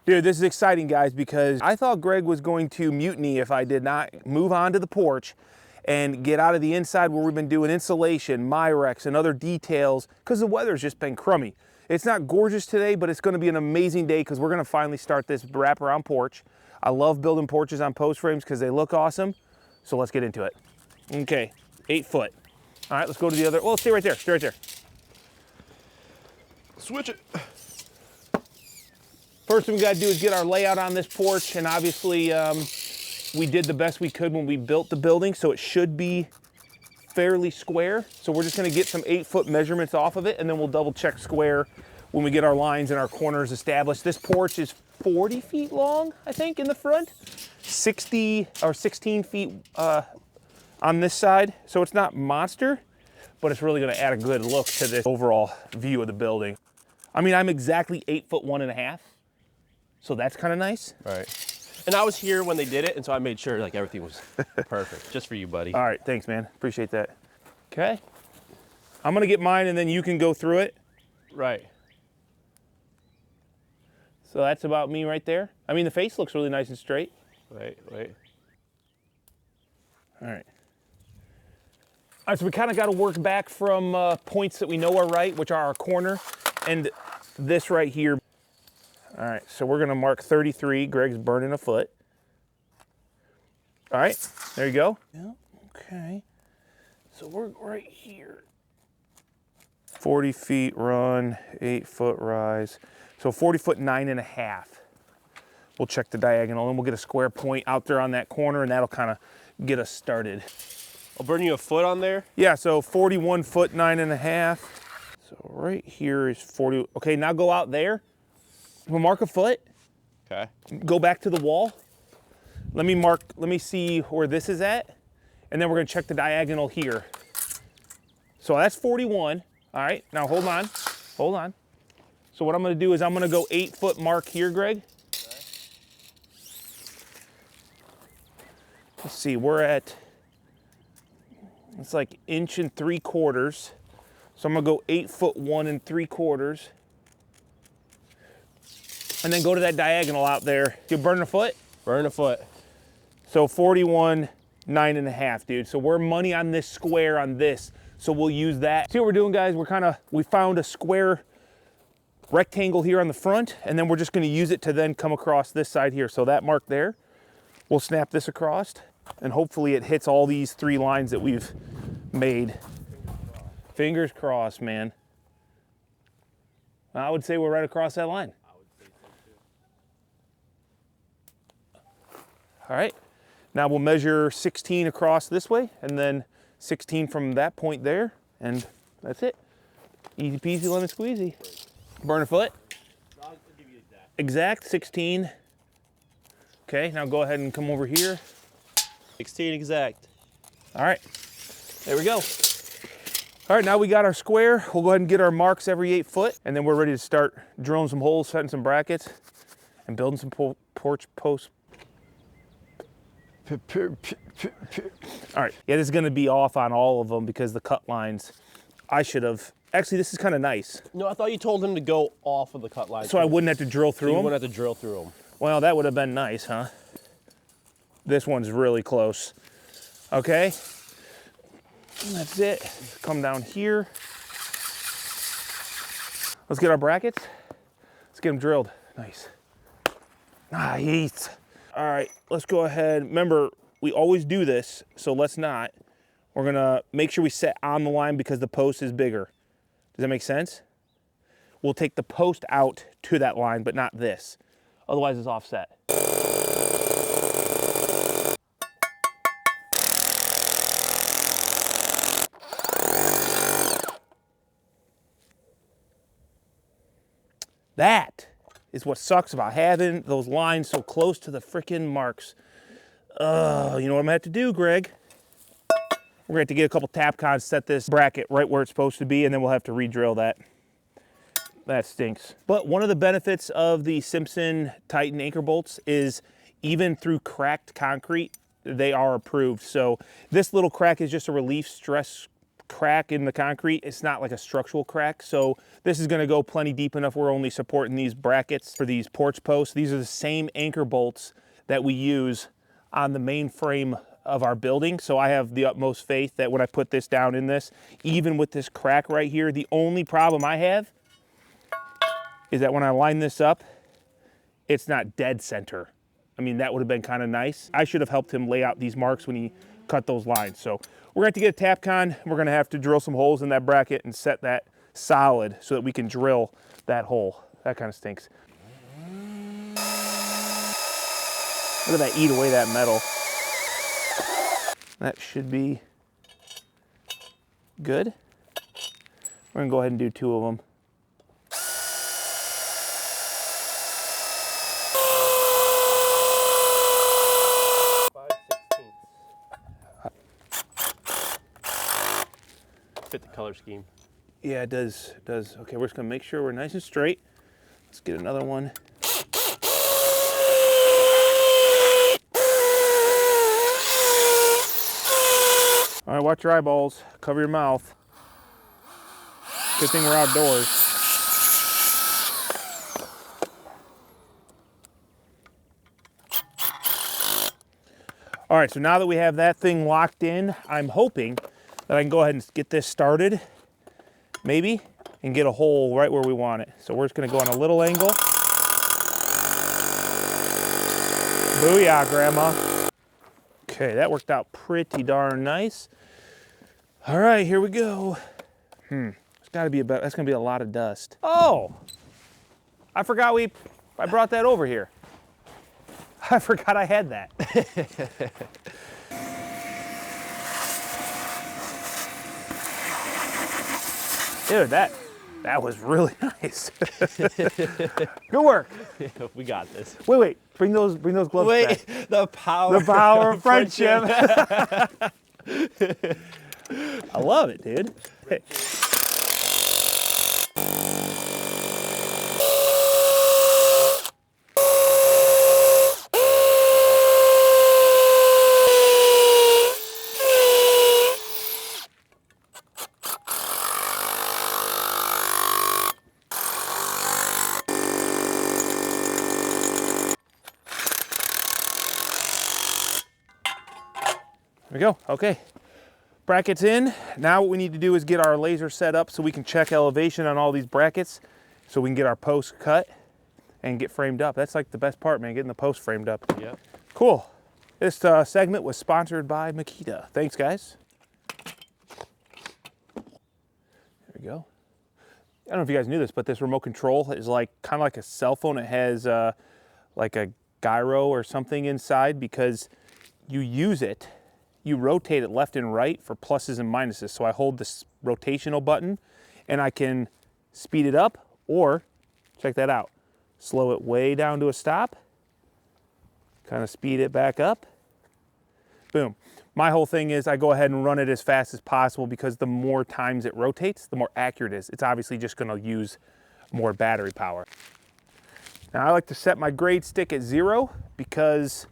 Dude, this is exciting, guys, because I thought Greg was going to mutiny if I did not move on to the porch and get out of the inside where we've been doing insulation, Myrex, and other details, because the weather's just been crummy. It's not gorgeous today, but it's gonna be an amazing day because we're gonna finally start this wraparound porch. I love building porches on post frames because they look awesome. So let's get into it. Okay, 8 foot. All right, let's go to the other, well, stay right there, stay right there. Switch it. First thing we gotta do is get our layout on this porch, and obviously we did the best we could when we built the building, so it should be fairly square. So we're just gonna get some 8 foot measurements off of it, and then we'll double check square when we get our lines and our corners established. This porch is 40 feet long, I think, in the front, 60 or 16 feet on this side. So it's not monster, but it's really gonna add a good look to this overall view of the building. I mean, I'm exactly 8'1.5". So that's kind of nice. Right. And I was here when they did it, and so I made sure like everything was perfect, just for you, buddy. All right, thanks, man. Appreciate that. Okay. I'm gonna get mine, and then you can go through it. Right. So that's about me right there. I mean, the face looks really nice and straight. Right, right. All right. All right, so we kind of got to work back from points that we know are right, which are our corner, and this right here. All right, so we're gonna mark 33. Greg's burning a foot. All right, there you go. Yeah, okay. So we're right here. 40 feet run, 8 foot rise. So 40 foot 9.5. We'll check the diagonal and we'll get a square point out there on that corner, and that'll kind of get us started. I'll burn you a foot on there? Yeah, so 41 foot 9.5. So right here is 40. Okay, now go out there. We'll mark a foot. Okay. Go back to the wall. Let me see where this is at. And then we're gonna check the diagonal here. So that's 41. All right, now hold on. So what I'm gonna do is I'm gonna go 8 foot mark here, Greg. Okay. Let's see, we're at, it's like 1 3/4 inches. So I'm gonna go 8 foot 1 3/4. And then go to that diagonal out there. You burn a foot? Burn a foot. So 41, 9.5, dude. So we're money on this square on this. So we'll use that. See what we're doing, guys? We found a square rectangle here on the front, and then we're just gonna use it to then come across this side here. So that mark there, we'll snap this across, and hopefully it hits all these 3 lines that we've made. Fingers crossed, man. I would say we're right across that line. All right, now we'll measure 16 across this way, and then 16 from that point there, and that's it. Easy peasy, lemon squeezy. Burn a foot. I'll give you exact. Exact, 16. Okay, now go ahead and come over here. 16 exact. All right, there we go. All right, now we got our square. We'll go ahead and get our marks every 8 foot, and then we're ready to start drilling some holes, setting some brackets, and building some porch posts. All right, yeah, this is gonna be off on all of them because the cut lines, I should have, actually this is kind of nice. No, I thought you told him to go off of the cut line. So I wouldn't have to drill through them? You wouldn't have to drill through them. Well, that would have been nice, huh? This one's really close. Okay, and that's it. Come down here. Let's get our brackets. Let's get them drilled. Nice. Nice. All right, let's go ahead. Remember, we always do this, so let's not. We're gonna make sure we set on the line because the post is bigger. Does that make sense? We'll take the post out to that line, but not this. Otherwise it's offset. That is what sucks about having those lines so close to the frickin' marks. You know what I'm gonna have to do, Greg? We're gonna have to get a couple Tapcons, set this bracket right where it's supposed to be, and then we'll have to re-drill that. That stinks. But one of the benefits of the Simpson Titan anchor bolts is even through cracked concrete, they are approved. So this little crack is just a relief stress crack in the concrete, it's not like a structural crack. So this is gonna go plenty deep enough. We're only supporting these brackets for these porch posts. These are the same anchor bolts that we use on the main frame of our building. So I have the utmost faith that when I put this down in this, even with this crack right here, the only problem I have is that when I line this up, it's not dead center. I mean, that would have been kind of nice. I should have helped him lay out these marks when he cut those lines. So we're gonna have to get a Tapcon. We're gonna have to drill some holes in that bracket and set that solid so that we can drill that hole. That kind of stinks. Look at that eat away that metal. That should be good. We're gonna go ahead and do 2 of them. Fit the color scheme. Yeah, it does. It does. Okay, we're just gonna make sure we're nice and straight. Let's get another one. All right, watch your eyeballs. Cover your mouth. Good thing we're outdoors. All right, so now that we have that thing locked in, I'm hoping that I can go ahead and get this started, maybe, and get a hole right where we want it. So we're just gonna go on a little angle. Booyah, Grandma. Okay, that worked out pretty darn nice. All right, here we go. It's gotta be about, that's gonna be a lot of dust. Oh, I forgot I brought that over here. I forgot I had that. Dude, that was really nice. Good work. We got this. Wait, bring those gloves back. The power of friendship. I love it, dude. Hey. There we go, okay. Brackets in. Now what we need to do is get our laser set up so we can check elevation on all these brackets so we can get our posts cut and get framed up. That's like the best part, man, getting the post framed up. Yep. Cool. This segment was sponsored by Makita. Thanks, guys. There we go. I don't know if you guys knew this, but this remote control is like kind of like a cell phone. It has like a gyro or something inside because you use it. You rotate it left and right for pluses and minuses. So I hold this rotational button and I can speed it up or, check that out, slow it way down to a stop, kind of speed it back up, boom. My whole thing is I go ahead and run it as fast as possible because the more times it rotates, the more accurate it is. It's obviously just gonna use more battery power. Now I like to set my grade stick at 0 because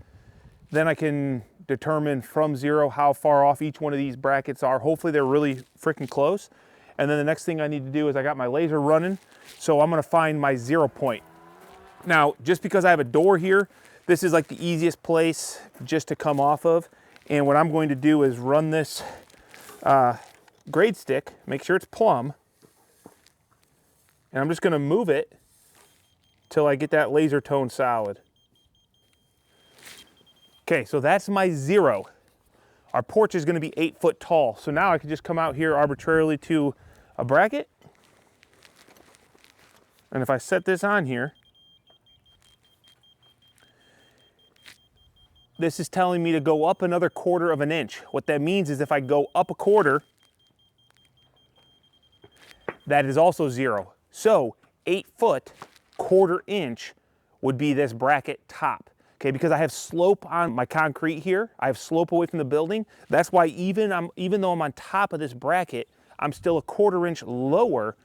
then I can determine from 0 how far off each one of these brackets are. Hopefully they're really freaking close. And then the next thing I need to do is I got my laser running, so I'm gonna find my 0 point. Now, just because I have a door here, this is like the easiest place just to come off of. And what I'm going to do is run this grade stick, make sure it's plumb, and I'm just gonna move it till I get that laser tone solid. Okay, so that's my 0. Our porch is gonna be 8 foot tall. So now I can just come out here arbitrarily to a bracket. And if I set this on here, this is telling me to go up another 1/4 of an inch. What that means is if I go up a 1/4, that is also 0. So 8 foot, 1/4 inch would be this bracket top. Okay, because I have slope on my concrete here, I have slope away from the building. That's why even though I'm on top of this bracket, I'm still a 1/4 inch lower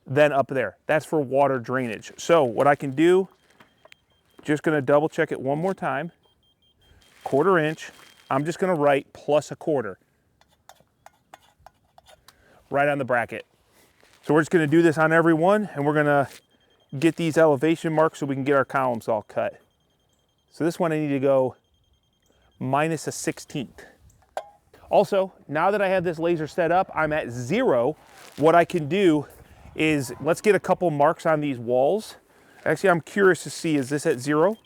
than up there. That's for water drainage. So what I can do, just gonna double check it one more time. 1/4 inch, I'm just gonna write plus a 1/4. right on the bracket. So we're just gonna do this on every one, and we're gonna get these elevation marks so we can get our columns all cut. So this one I need to go minus a 16th. Also, now that I have this laser set up, I'm at 0. What I can do is, let's get a couple marks on these walls. Actually, I'm curious to see, is this at 0?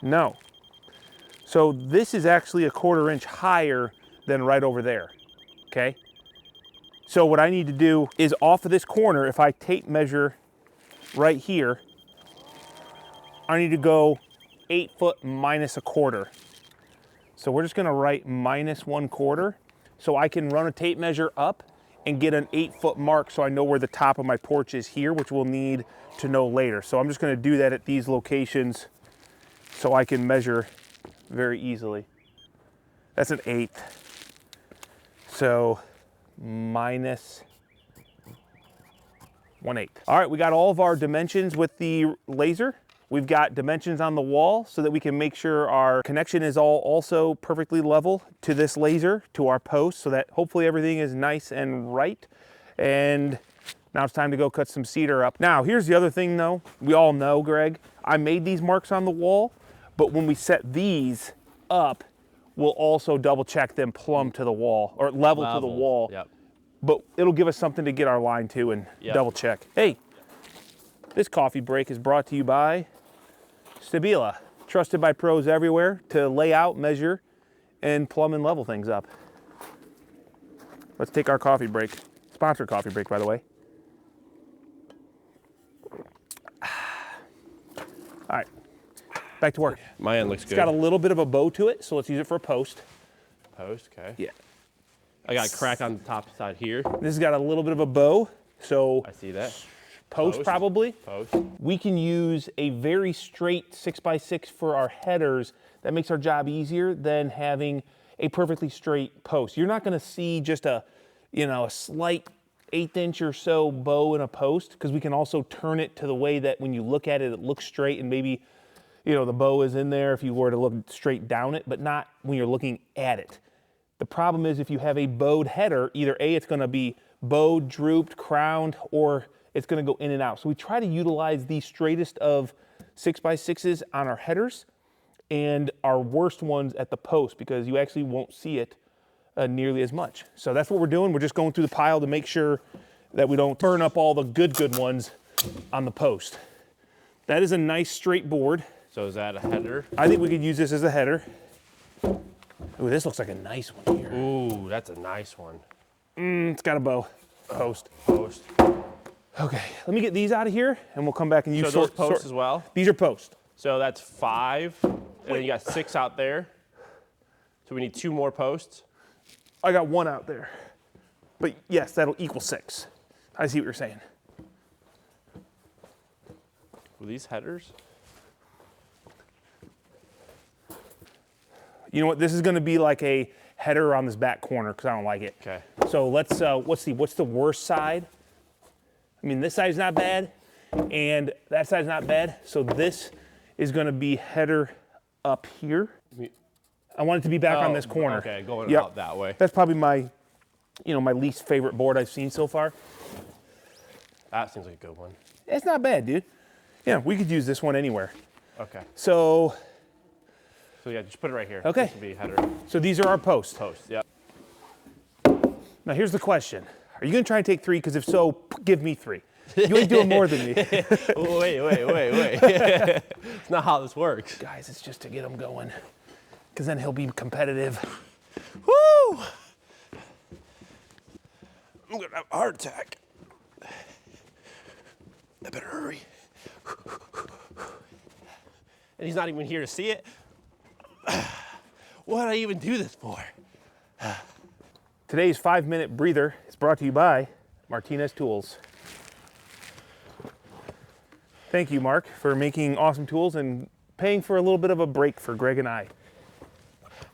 No. So this is actually a 1/4 inch higher than right over there, okay? So what I need to do is off of this corner, if I tape measure right here, I need to go 8 foot minus a 1/4. So we're just gonna write minus 1/4 so I can run a tape measure up and get an 8 foot mark so I know where the top of my porch is here, which we'll need to know later. So I'm just gonna do that at these locations so I can measure very easily. That's an 1/8. So minus 1/8. All right, we got all of our dimensions with the laser. We've got dimensions on the wall so that we can make sure our connection is all also perfectly level to this laser, to our post, so that hopefully everything is nice and right. And now it's time to go cut some cedar up. Now, here's the other thing though. We all know, Greg, I made these marks on the wall, but when we set these up, we'll also double check them plumb to the wall, or level to the wall. Yep. But it'll give us something to get our line to and double check. Hey, this coffee break is brought to you by Stabila, trusted by pros everywhere to lay out, measure, and plumb and level things up. Let's take our coffee break. Sponsored coffee break, by the way. All right, back to work. My end looks It's good. got a little bit of a bow to it, so let's use it for a post. Post, okay. Yeah. I got a crack on the top side here. This has got a little bit of a bow, so I see that. post probably. Post. We can use a very straight 6x6 for our headers. That makes our job easier than having a perfectly straight post. You're not gonna see just a slight 1/8 inch or so bow in a post, because we can also turn it to the way that when you look at it, it looks straight, and maybe, the bow is in there if you were to look straight down it, but not when you're looking at it. The problem is if you have a bowed header, either A, it's gonna be bowed, drooped, crowned, or it's gonna go in and out. So we try to utilize the straightest of 6x6s on our headers and our worst ones at the post, because you actually won't see it nearly as much. So that's what we're doing. We're just going through the pile to make sure that we don't burn up all the good ones on the post. That is a nice straight board. So is that a header? I think we could use this as a header. Ooh, this looks like a nice one here. Ooh, that's a nice one. It's got a bow. Post. Post. Okay, let me get these out of here and we'll come back and use So those posts as well? These are posts. So that's 5, and then you got 6 out there. So we need 2 more posts. I got 1 out there. But yes, that'll equal 6. I see what you're saying. Were these headers? You know what, this is gonna be like a header on this back corner because I don't like it. Okay. So let's, what's the worst side? I mean, this side's not bad and that side's not bad. So this is gonna be header up here. I want it to be back on this corner. Okay, going out that way. That's probably my, my least favorite board I've seen so far. That seems like a good one. It's not bad, dude. Yeah, we could use this one anywhere. Okay. So yeah, just put it right here. Okay. This will be a header. So these are our posts. Post, yep. Now here's the question. Are you gonna try and take 3? Because if so, give me 3. You ain't doing more than me. Wait. It's not how this works. Guys, it's just to get him going. Because then he'll be competitive. Woo! I'm gonna have a heart attack. I better hurry. And he's not even here to see it. What did I even do this for? Today's 5-minute breather is brought to you by Martinez Tools. Thank you, Mark, for making awesome tools and paying for a little bit of a break for Greg and I.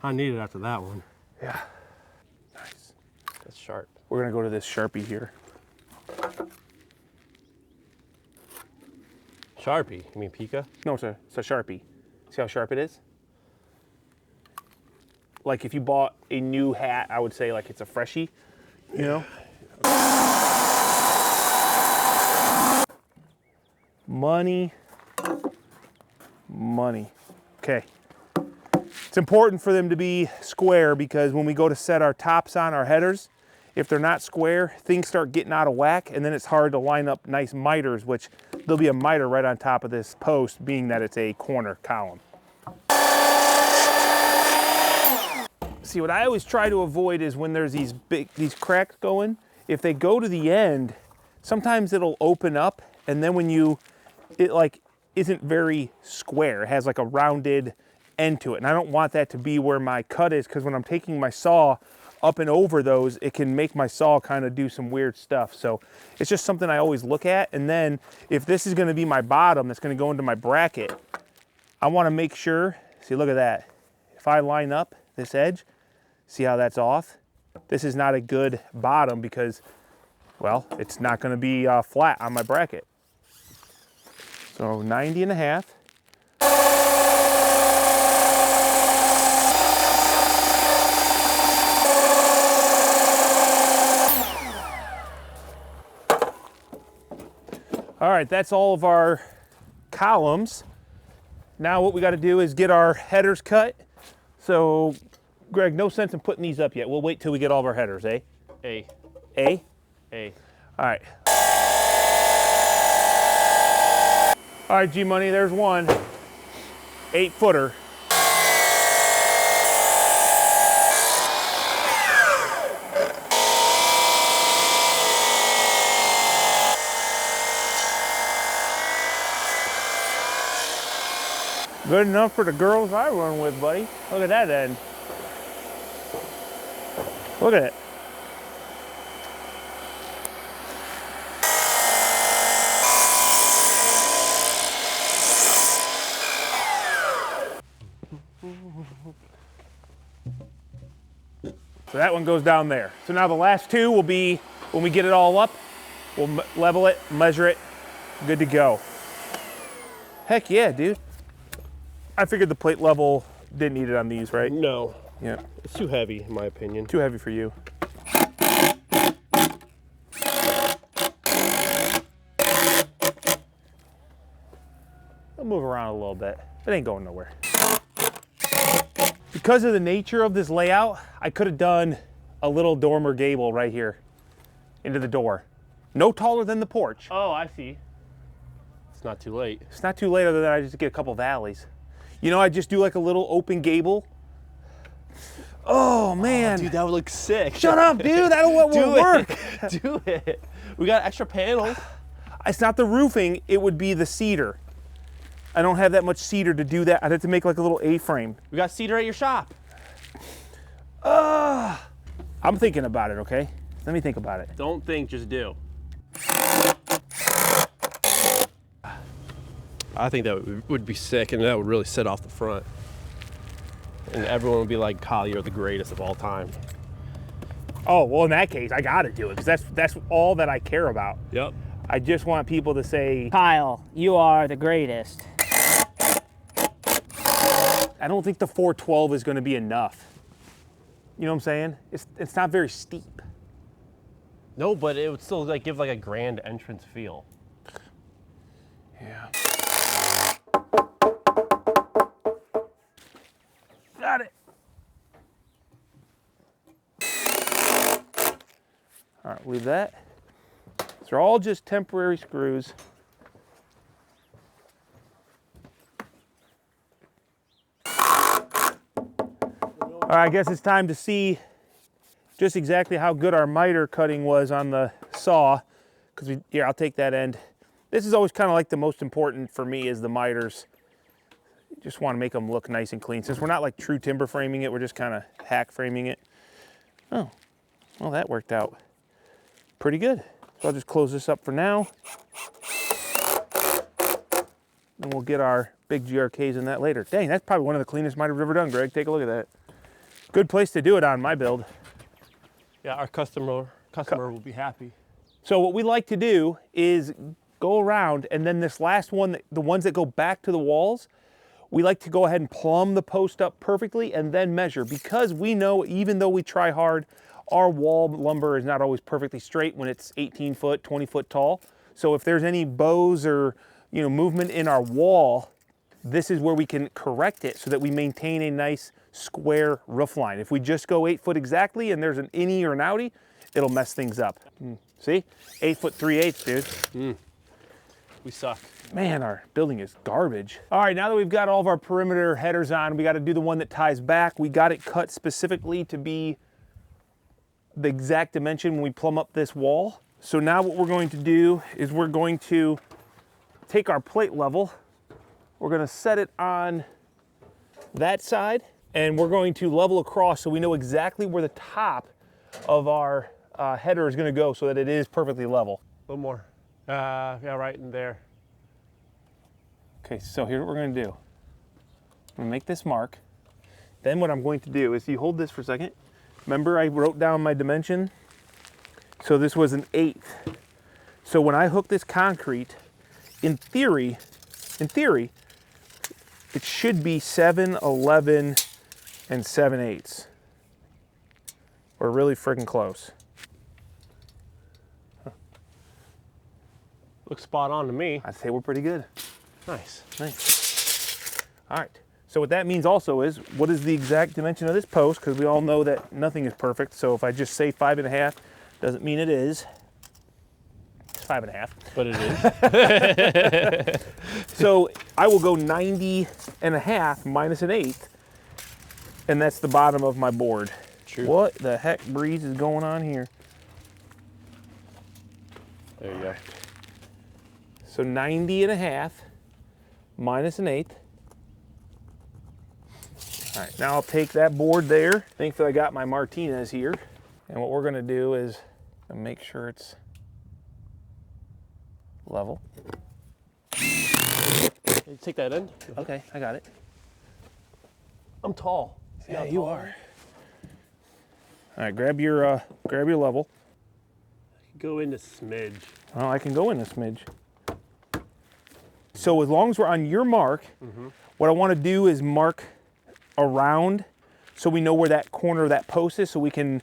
I need it after that one. Yeah. Nice. That's sharp. We're gonna go to this Sharpie here. Sharpie? You mean Pika? No, it's a Sharpie. See how sharp it is? like if you bought a new hat, I would say like it's a freshie, you know? Money. Okay. It's important for them to be square because when we go to set our tops on our headers, if they're not square, things start getting out of whack, and then it's hard to line up nice miters, which there'll be a miter right on top of this post, being that it's a corner column. See, what I always try to avoid is when there's these cracks going, if they go to the end, sometimes it'll open up, and then when it like isn't very square. It has like a rounded end to it, and I don't want that to be where my cut is, because when I'm taking my saw up and over those, it can make my saw kind of do some weird stuff. So it's just something I always look at. And then if this is going to be my bottom that's going to go into my bracket, I want to make sure, see, look at that. If I line up this edge, see how that's off? This is not a good bottom because, well, it's not going to be flat on my bracket. So 90.5. All right, that's all of our columns. Now what we got to do is get our headers cut. So, Greg, no sense in putting these up yet. We'll wait till we get all of our headers, eh? A. A? A. All right. All right, G-Money, there's one. 8-footer. Good enough for the girls I run with, buddy. Look at that end. Look at it. So that one goes down there. So now the last two will be, when we get it all up, we'll level it, measure it, good to go. Heck yeah, dude. I figured the plate level didn't need it on these, right? No. Yeah. It's too heavy, in my opinion. Too heavy for you. I'll move around a little bit. It ain't going nowhere. Because of the nature of this layout, I could have done a little dormer gable right here into the door. No taller than the porch. Oh, I see. It's not too late. It's not too late other than I just get a couple valleys. You know, I just do like a little open gable. Oh, man. Oh, dude, that would look sick. Shut up, dude. That will work. Do it. We got extra panels. It's not the roofing. It would be the cedar. I don't have that much cedar to do that. I'd have to make like a little A-frame. We got cedar at your shop. I'm thinking about it, okay? Let me think about it. Don't think, just do. I think that would be sick, and that would really set off the front. And everyone would be like, Kyle, you're the greatest of all time. Oh, well, in that case, I gotta do it, because that's all that I care about. Yep. I just want people to say, Kyle, you are the greatest. I don't think the 412 is gonna be enough. You know what I'm saying? It's not very steep. No, but it would still like give like a grand entrance feel. Yeah. Got it. All right, leave that. These are all just temporary screws. All right, I guess it's time to see just exactly how good our miter cutting was on the saw. Here, I'll take that end. This is always kind of like the most important for me is the miters. Just want to make them look nice and clean. Since we're not like true timber framing it, we're just kind of hack framing it. Oh, well, that worked out pretty good. So I'll just close this up for now. And we'll get our big GRKs in that later. Dang, that's probably one of the cleanest miters we've ever done, Greg. Take a look at that. Good place to do it on my build. Yeah, our customer will be happy. So what we like to do is go around, and then this last one, the ones that go back to the walls, we like to go ahead and plumb the post up perfectly and then measure, because we know even though we try hard, our wall lumber is not always perfectly straight when it's 18 foot, 20 foot tall. So if there's any bows or movement in our wall, this is where we can correct it so that we maintain a nice square roof line. If we just go 8 foot exactly and there's an innie or an outie, it'll mess things up. See? 8 foot 3/8, dude. We suck. Man, our building is garbage. All right, now that we've got all of our perimeter headers on, we got to do the one that ties back. We got it cut specifically to be the exact dimension when we plumb up this wall. So now what we're going to do is we're going to take our plate level, we're going to set it on that side, and we're going to level across so we know exactly where the top of our header is going to go so that it is perfectly level. A little more. Yeah, right in there. Okay, so here's what we're going to do. I'm going to make this mark. Then what I'm going to do is, you hold this for a second. Remember I wrote down my dimension? So this was an 1/8. So when I hook this concrete, in theory, it should be 7, 11, and 7/8. We're really freaking close. Looks spot on to me. I'd say we're pretty good. Nice. Nice. All right. So what that means also is, what is the exact dimension of this post? Because we all know that nothing is perfect. So if I just say 5.5, doesn't mean it is. It's 5.5. But it is. So I will go 90.5 minus 1/8, and that's the bottom of my board. True. What the heck breeze is going on here? There you go. So 90.5 minus 1/8. All right, now I'll take that board there. Thankfully I got my Martinez here. And what we're gonna do is make sure it's level. Can you take that in? Okay, I got it. I'm tall. See Yeah, how you tall I are. am? All right, grab your level. Go into smidge. Well, I can go in a smidge. So as long as we're on your mark, what I want to do is mark around so we know where that corner of that post is, so we can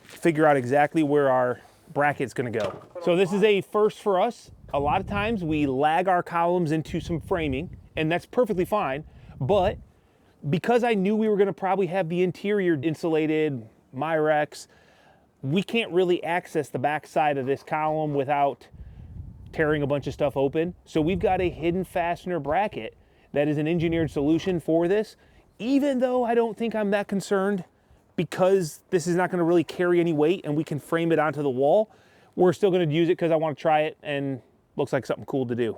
figure out exactly where our bracket's going to go. So this is a first for us. A lot of times we lag our columns into some framing, and that's perfectly fine. But because I knew we were going to probably have the interior insulated, Myrex, we can't really access the back side of this column without tearing a bunch of stuff open. So we've got a hidden fastener bracket that is an engineered solution for this, even though I don't think I'm that concerned, because this is not going to really carry any weight and we can frame it onto the wall. We're still going to use it because I want to try it and looks like something cool to do.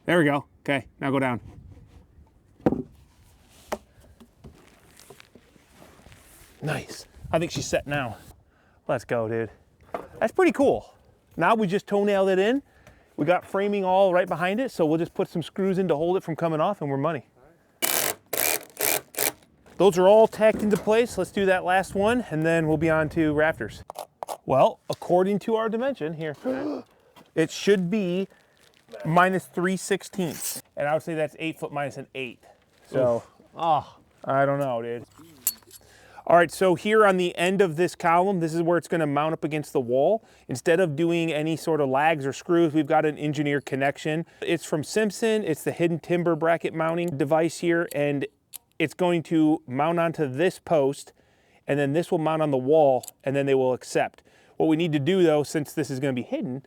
There we go. Okay, now go down. Nice. I think she's set now. Let's go, dude. That's pretty cool. Now we just toenailed it in. We got framing all right behind it, so we'll just put some screws in to hold it from coming off and we're money. Those are all tacked into place. Let's do that last one and then we'll be on to rafters. Well, according to our dimension here, it should be minus 3/16. And I would say that's 8 foot minus an 8. So, I don't know, dude. All right, so here on the end of this column, this is where it's going to mount up against the wall. Instead of doing any sort of lags or screws, we've got an engineered connection. It's from Simpson. It's the hidden timber bracket mounting device here, and it's going to mount onto this post, and then this will mount on the wall, and then they will accept. What we need to do, though, since this is going to be hidden,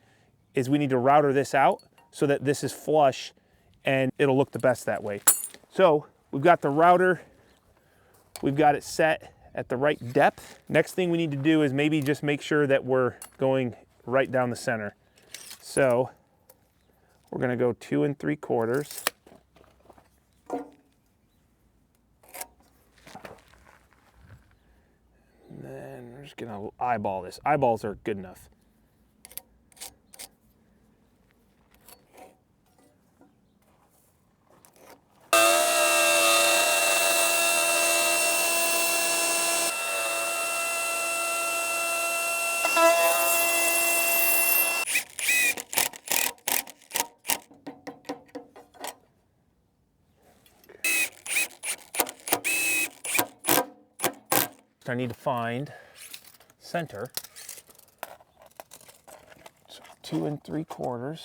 is we need to router this out so that this is flush, and it'll look the best that way. So we've got the router. We've got it set at the right depth. Next thing we need to do is maybe just make sure that we're going right down the center. So we're gonna go 2 3/4. And then we're just gonna eyeball this. Eyeballs are good enough. I need to find center. So 2 3/4.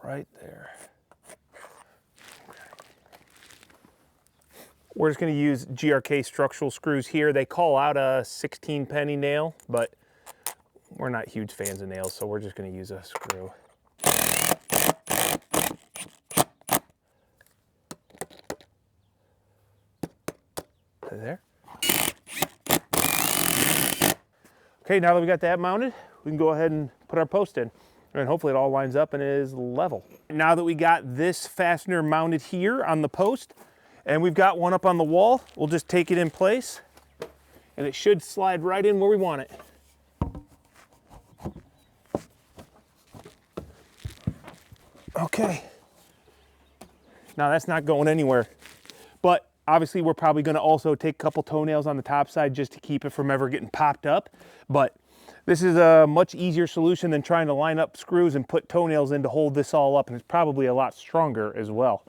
Right there. We're just going to use GRK structural screws here. They call out a 16-penny nail, but we're not huge fans of nails, so we're just going to use a screw. There. Okay, now that we got that mounted, we can go ahead and put our post in. And hopefully it all lines up and is level. Now that we got this fastener mounted here on the post, and we've got one up on the wall, we'll just take it in place, and it should slide right in where we want it. Okay. Now that's not going anywhere, but obviously we're probably gonna also take a couple toenails on the top side just to keep it from ever getting popped up, but this is a much easier solution than trying to line up screws and put toenails in to hold this all up, and it's probably a lot stronger as well.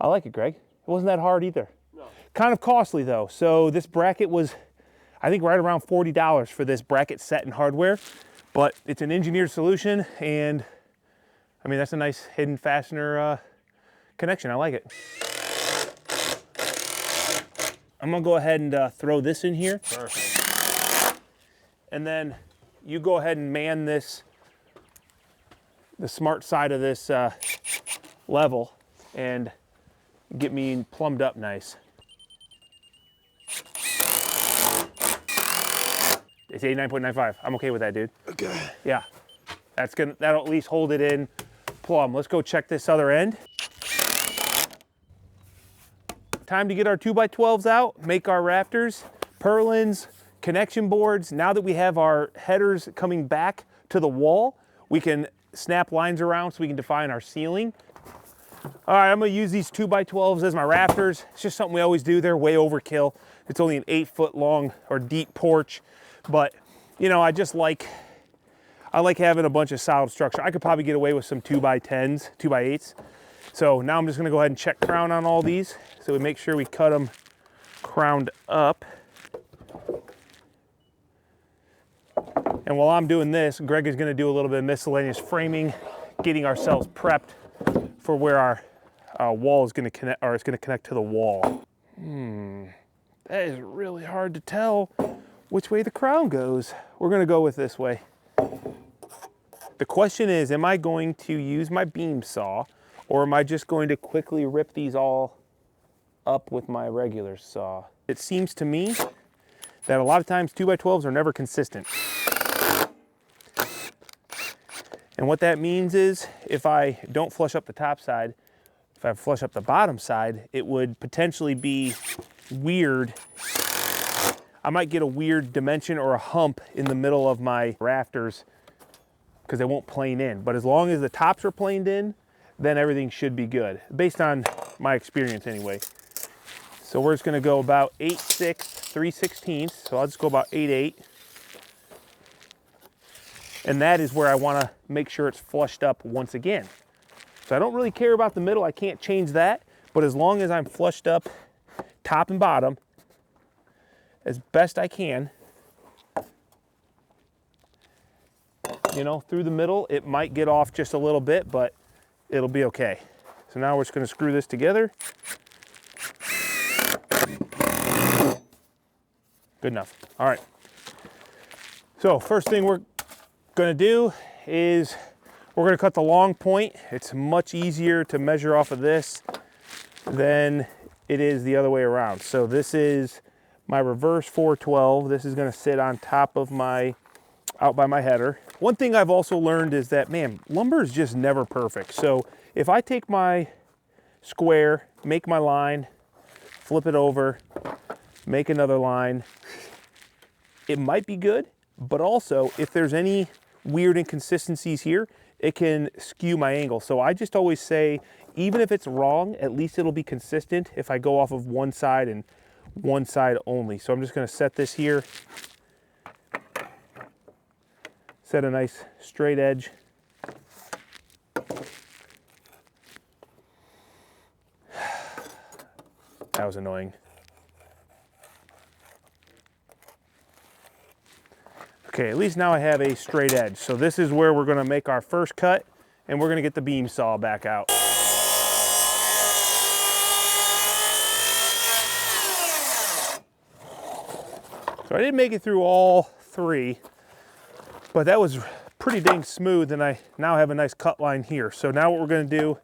I like it, Greg. It wasn't that hard either. No. Kind of costly though. So this bracket was, I think, right around $40 for this bracket set and hardware, but it's an engineered solution, and I mean, that's a nice hidden fastener connection. I like it. I'm gonna go ahead and throw this in here. Perfect. And then you go ahead and man this, the smart side of this level, and get me plumbed up nice. It's 89.95. I'm okay with that, dude. Okay. Yeah, that'll at least hold it in plumb. Let's go check this other end. Time to get our 2x12s out, make our rafters, purlins, connection boards. Now that we have our headers coming back to the wall, we can snap lines around so we can define our ceiling. All right, I'm gonna use these 2x12s as my rafters. It's just something we always do. They're way overkill. It's only an 8-foot long or deep porch, but you know, I like having a bunch of solid structure. I could probably get away with some 2x10s, 2x8s. So now I'm just gonna go ahead and check crown on all these, so we make sure we cut them crowned up. And while I'm doing this, Greg is gonna do a little bit of miscellaneous framing, getting ourselves prepped for where our wall is gonna connect, or it's gonna connect to the wall. That is really hard to tell which way the crown goes. We're gonna go with this way. The question is, am I going to use my beam saw, or am I just going to quickly rip these all up with my regular saw? It seems to me that a lot of times 2x12s are never consistent. And what that means is, if I don't flush up the top side, if I flush up the bottom side, it would potentially be weird. I might get a weird dimension or a hump in the middle of my rafters because they won't plane in. But as long as the tops are planed in, then everything should be good, based on my experience anyway. So we're just gonna go about 8/6, 3/16. So I'll just go about 8/8. And that is where I wanna make sure it's flushed up once again. So I don't really care about the middle, I can't change that, but as long as I'm flushed up top and bottom as best I can, you know, through the middle, it might get off just a little bit, but it'll be okay. So now we're just gonna screw this together. Good enough. All right. So first thing we're gonna do is we're gonna cut the long point. It's much easier to measure off of this than it is the other way around. So this is my reverse 412. This is gonna sit on top of my, out by my header. One thing I've also learned is that, man, lumber is just never perfect. So if I take my square, make my line, flip it over, make another line, it might be good, but also if there's any weird inconsistencies here, it can skew my angle. So I just always say, even if it's wrong, at least it'll be consistent if I go off of one side and one side only. So I'm just gonna set this here. Set a nice straight edge. That was annoying. Okay, at least now I have a straight edge. So this is where we're gonna make our first cut, and we're gonna get the beam saw back out. So I didn't make it through all 3, but that was pretty dang smooth, and I now have a nice cut line here. So now what we're gonna do,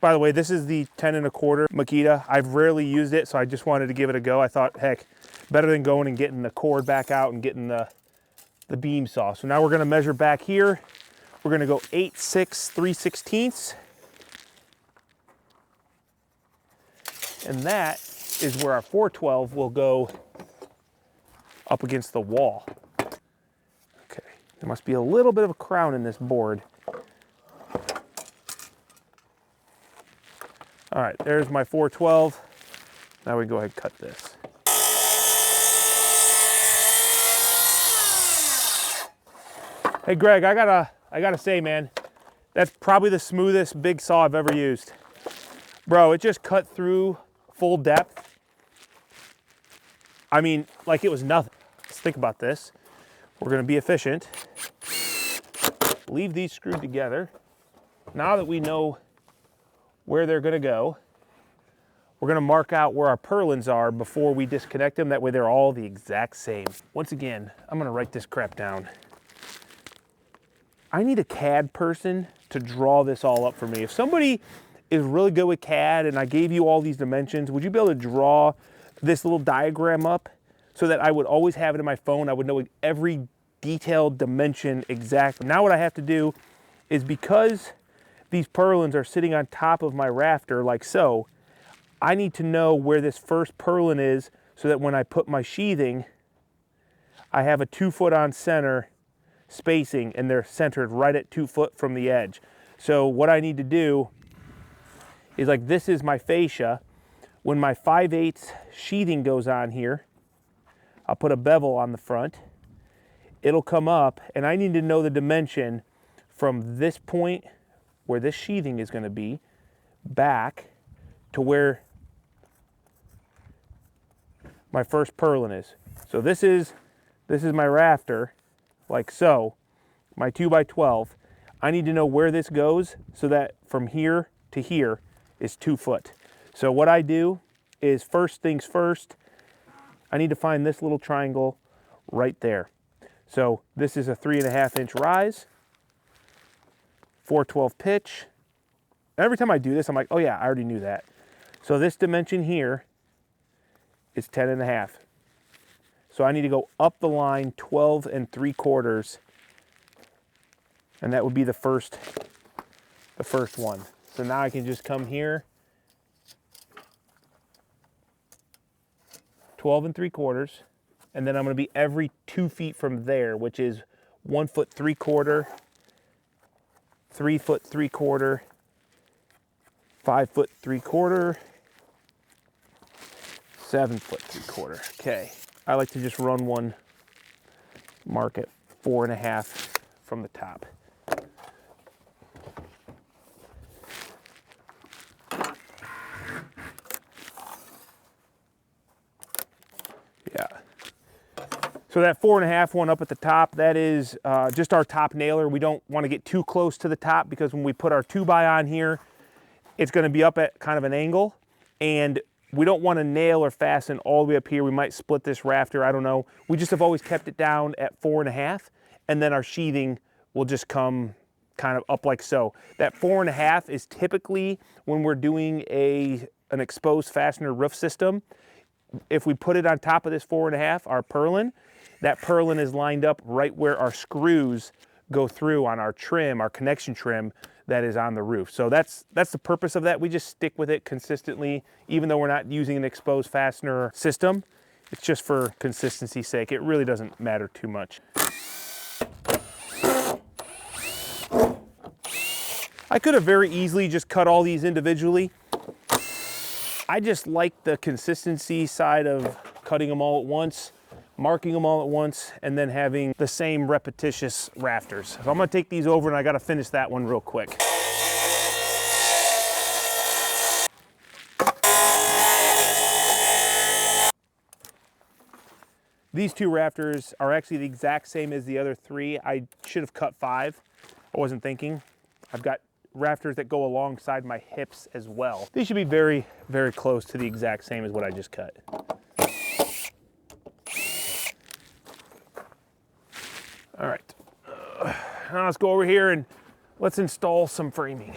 by the way, this is the 10 1/4 Makita. I've rarely used it, so I just wanted to give it a go. I thought, heck, better than going and getting the cord back out and getting the beam saw. So now we're gonna measure back here. We're gonna go 8, 6, 3/16. And that is where our 412 will go up against the wall. Okay, there must be a little bit of a crown in this board. All right, there's my 412. Now we go ahead and cut this. Hey Greg, I gotta say, man, that's probably the smoothest big saw I've ever used. Bro, it just cut through full depth. I mean, like it was nothing. Let's think about this. We're gonna be efficient. Leave these screwed together. Now that we know where they're gonna go, we're gonna mark out where our purlins are before we disconnect them. That way they're all the exact same. Once again, I'm gonna write this crap down. I need a CAD person to draw this all up for me. If somebody is really good with CAD and I gave you all these dimensions, would you be able to draw this little diagram up so that I would always have it in my phone? I would know every detailed dimension exactly. Now what I have to do is, because these purlins are sitting on top of my rafter like so, I need to know where this first purlin is so that when I put my sheathing, I have a 2 foot on center spacing and they're centered right at 2 foot from the edge. So what I need to do is, like, this is my fascia. When my 5/8 sheathing goes on here, I'll put a bevel on the front. It'll come up, and I need to know the dimension from this point where this sheathing is going to be back to where my first purlin is. So this is my rafter, like so, my 2x12. I need to know where this goes so that from here to here is 2 foot. So what I do is, first things first, I need to find this little triangle right there. So this is a 3.5 inch rise, 412 pitch. Every time I do this, I'm like, oh yeah, I already knew that. So this dimension here is 10.5. So I need to go up the line 12 3/4, and that would be the first one. So now I can just come here, 12 3/4, and then I'm gonna be every 2 feet from there, which is 1 foot 3/4, 3 foot 3/4, 5 foot 3/4, 7 foot 3/4. Okay, I like to just run one mark at 4.5 from the top. Yeah. So that 4.5 one up at the top, that is just our top nailer. We don't want to get too close to the top, because when we put our 2x on here, it's going to be up at kind of an angle, and we don't want to nail or fasten all the way up here. We might split this rafter, I don't know. We just have always kept it down at 4.5, and then our sheathing will just come kind of up like so. That 4.5 is typically when we're doing an exposed fastener roof system. If we put it on top of this 4.5, our purlin, that purlin is lined up right where our screws go through on our trim, our connection trim that is on the roof. So that's the purpose of that. We just stick with it consistently, even though we're not using an exposed fastener system. It's just for consistency's sake. It really doesn't matter too much. I could have very easily just cut all these individually. I just like the consistency side of cutting them all at once, marking them all at once, and then having the same repetitious rafters. So I'm gonna take these over and I gotta finish that one real quick. These two rafters are actually the exact same as the other three. I should have cut 5. I wasn't thinking. I've got rafters that go alongside my hips as well. These should be very, very close to the exact same as what I just cut. All right, now let's go over here and let's install some framing.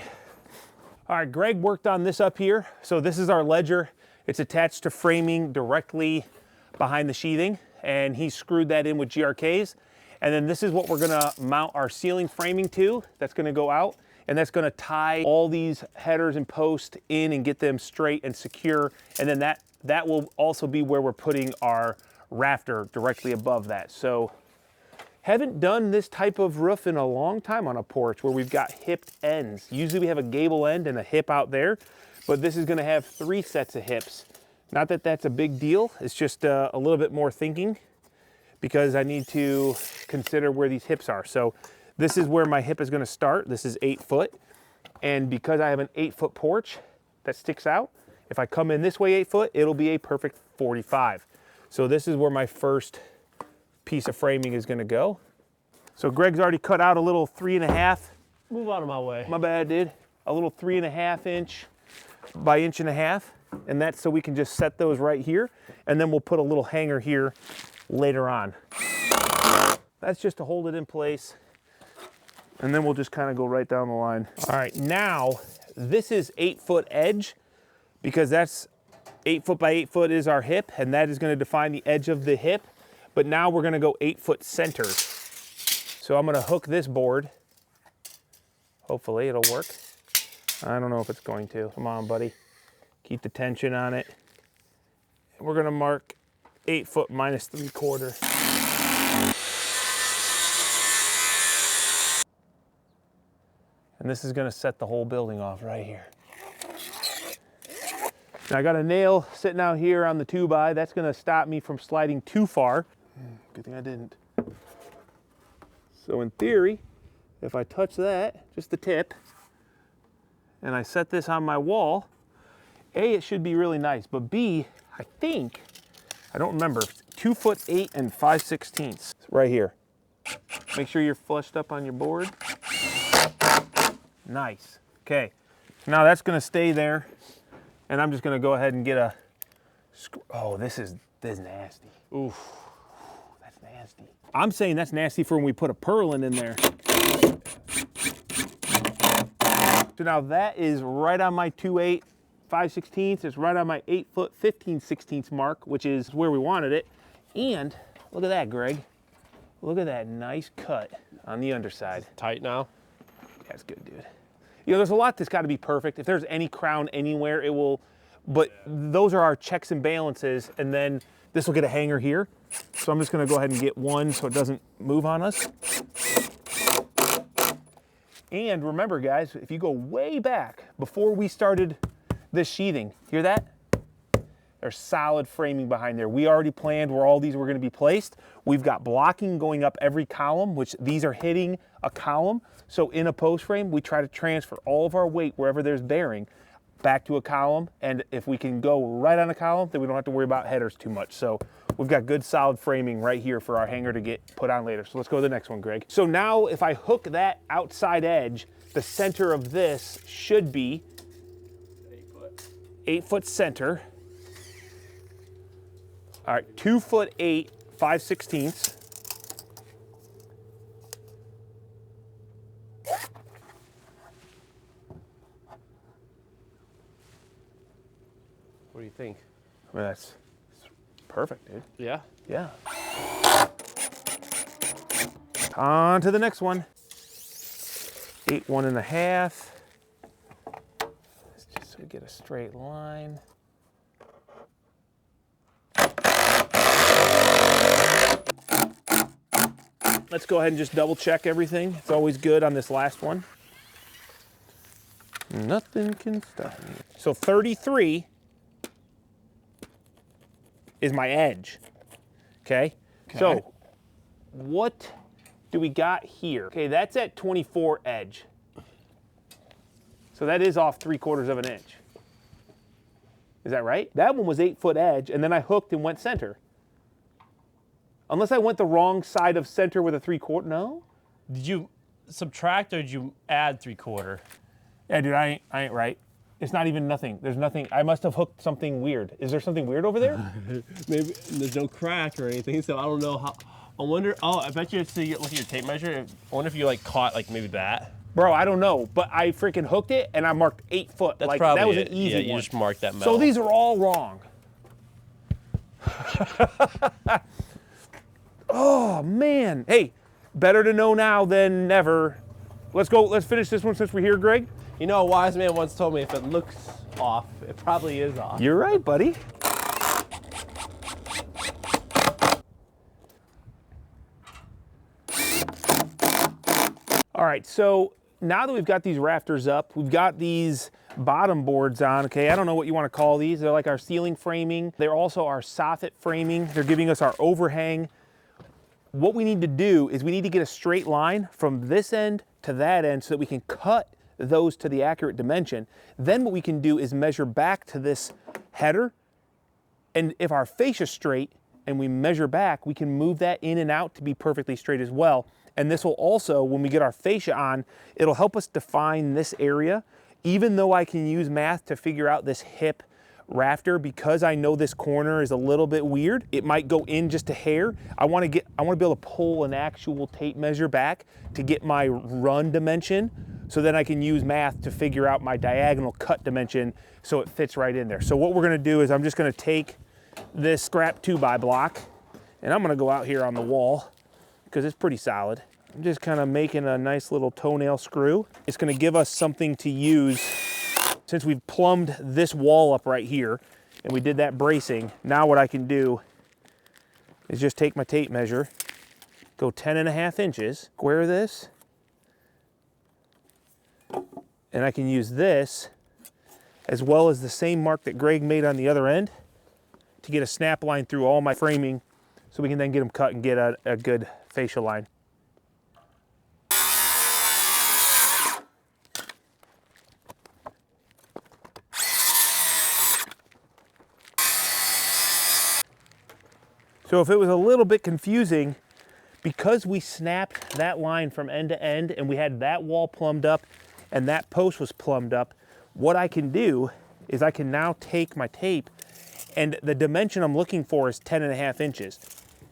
All right, Greg worked on this up here. So this is our ledger. It's attached to framing directly behind the sheathing, and he screwed that in with GRKs. And then this is what we're gonna mount our ceiling framing to. That's gonna go out, and that's gonna tie all these headers and posts in and get them straight and secure. And then that will also be where we're putting our rafter directly above that. So haven't done this type of roof in a long time on a porch where we've got hipped ends. Usually we have a gable end and a hip out there, but this is gonna have 3 sets of hips. Not that that's a big deal, it's just a little bit more thinking because I need to consider where these hips are. So this is where my hip is gonna start. This is 8 foot. And because I have an 8-foot porch that sticks out, if I come in this way 8 foot, it'll be a perfect 45. So this is where my first piece of framing is gonna go. So Greg's already cut out a little 3.5. Move out of my way. My bad, dude. A little 3.5 inch by 1.5 inch. And that's so we can just set those right here. And then we'll put a little hanger here later on. That's just to hold it in place. And then we'll just kind of go right down the line. All right, now this is 8-foot edge because that's 8 foot by 8 foot is our hip, and that is gonna define the edge of the hip. But now we're gonna go 8-foot centers. So I'm gonna hook this board. Hopefully it'll work. I don't know if it's going to. Come on, buddy. Keep the tension on it. We're gonna mark 8 foot minus 3/4. And this is gonna set the whole building off right here. Now I got a nail sitting out here on the 2x. That's gonna stop me from sliding too far. Good thing I didn't. So in theory, if I touch that, just the tip, and I set this on my wall, A, it should be really nice, but B, I think, I don't remember, 2 foot 8 and 5/16 right here. Make sure you're flushed up on your board. Nice. Okay, now that's gonna stay there, and I'm just gonna go ahead and get a screw. Oh, this is nasty. Oof, that's nasty. I'm saying that's nasty for when we put a purlin in there. So now that is right on my 2/8, 5/16. It's right on my 8 foot 15/16 mark, which is where we wanted it. And look at that, Greg. Look at that nice cut on the underside. Tight now? That's good, dude. You know, there's a lot that's got to be perfect. If there's any crown anywhere, it will, but those are our checks and balances, and then this will get a hanger here. So I'm just gonna go ahead and get one so it doesn't move on us. And remember, guys, if you go way back, before we started this sheathing, hear that? There's solid framing behind there. We already planned where all these were gonna be placed. We've got blocking going up every column, which these are hitting a column. So in a post frame, we try to transfer all of our weight wherever there's bearing back to a column. And if we can go right on a column, then we don't have to worry about headers too much. So we've got good solid framing right here for our hanger to get put on later. So let's go to the next one, Greg. So now if I hook that outside edge, the center of this should be 8 foot center. All right, 2 foot 8, 5/16. What do you think? I mean, that's perfect, dude. Yeah? Yeah. On to the next one. 8 1.5. Let's just so we get a straight line. Let's go ahead and just double check everything. It's always good on this last one. Nothing can stop me. So 33 is my edge, okay? So what do we got here? Okay, that's at 24 edge. So that is off 3/4 of an inch. Is that right? That one was 8 foot edge, and then I hooked and went center. Unless I went the wrong side of center with a 3/4, no? Did you subtract or did you add 3/4? Yeah, dude, I ain't right. It's not even nothing. There's nothing. I must have hooked something weird. Is there something weird over there? Maybe there's no crack or anything, so I don't know how. I wonder. Oh, I bet you. So you look at your tape measure. I wonder if you like caught like maybe that. Bro, I don't know, but I freaking hooked it and I marked 8 foot. That's like probably that was it. an easy you one. just marked that metal. So these are all wrong. Oh man. Hey, better to know now than never. Let's go. Let's finish this one since we're here, Greg. You know, a wise man once told me if it looks off, it probably is off. You're right, buddy. All right, so now that we've got these rafters up, we've got these bottom boards on, okay? I don't know what you want to call these. They're like our ceiling framing. They're also our soffit framing. They're giving us our overhang. What we need to do is we need to get a straight line from this end to that end so that we can cut those to the accurate dimension. Then what we can do is measure back to this header. And if our fascia's straight and we measure back, we can move that in and out to be perfectly straight as well. And this will also, when we get our fascia on, it'll help us define this area. Even though I can use math to figure out this hip rafter, because I know this corner is a little bit weird, it might go in just a hair. I want to be able to pull an actual tape measure back to get my run dimension, so then I can use math to figure out my diagonal cut dimension so it fits right in there. So what we're going to do is I'm just going to take this scrap 2x block and I'm going to go out here on the wall because it's pretty solid. I'm just kind of making a nice little toenail screw. It's going to give us something to use. Since we've plumbed this wall up right here and we did that bracing, now what I can do is just take my tape measure, go 10.5 inches, square this, and I can use this as well as the same mark that Greg made on the other end to get a snap line through all my framing so we can then get them cut and get a good fascia line. So if it was a little bit confusing, because we snapped that line from end to end and we had that wall plumbed up and that post was plumbed up, what I can do is I can now take my tape, and the dimension I'm looking for is 10.5 inches.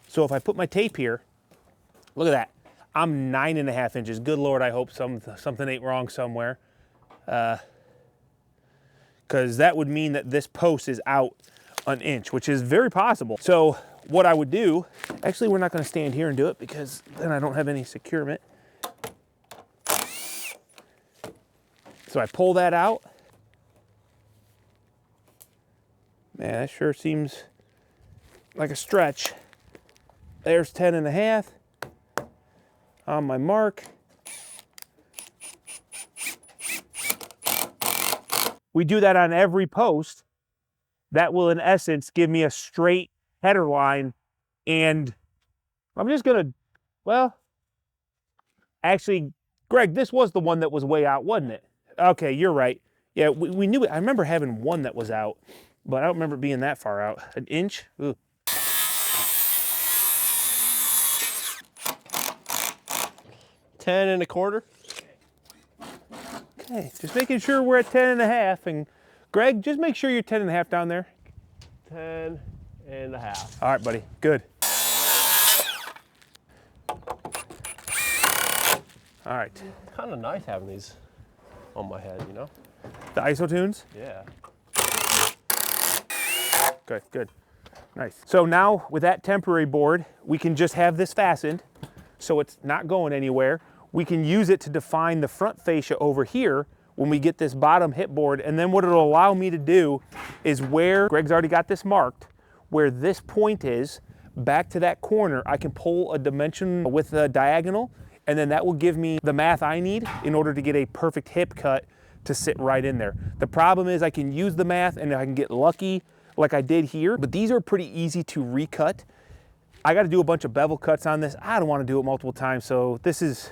So if I put my tape here, look at that, I'm 9.5 inches. Good Lord, I hope something ain't wrong somewhere. Because that would mean that this post is out an inch, which is very possible. So what I would do, actually we're not going to stand here and do it because then I don't have any securement. So I pull that out. Man, that sure seems like a stretch. There's 10.5 on my mark. We do that on every post. That will, in essence, give me a straight header line. And I'm just gonna, well, actually, Greg, this was the one that was way out, wasn't it? Okay, you're right. Yeah, we knew it. I remember having one that was out, but I don't remember it being that far out. An inch? Ooh. 10.25. Okay, just making sure we're at 10.5. And Greg, just make sure you're 10.5 down there. 10.5. All right, buddy, good. All right. It's kind of nice having these on my head, you know? The ISO tunes? Yeah. Good, good. Nice. So now with that temporary board, we can just have this fastened so it's not going anywhere. We can use it to define the front fascia over here when we get this bottom hip board. And then what it'll allow me to do is where Greg's already got this marked, where this point is, back to that corner, I can pull a dimension with a diagonal, and then that will give me the math I need in order to get a perfect hip cut to sit right in there. The problem is I can use the math and I can get lucky, like I did here, but these are pretty easy to recut. I got to do a bunch of bevel cuts on this. I don't want to do it multiple times, so this is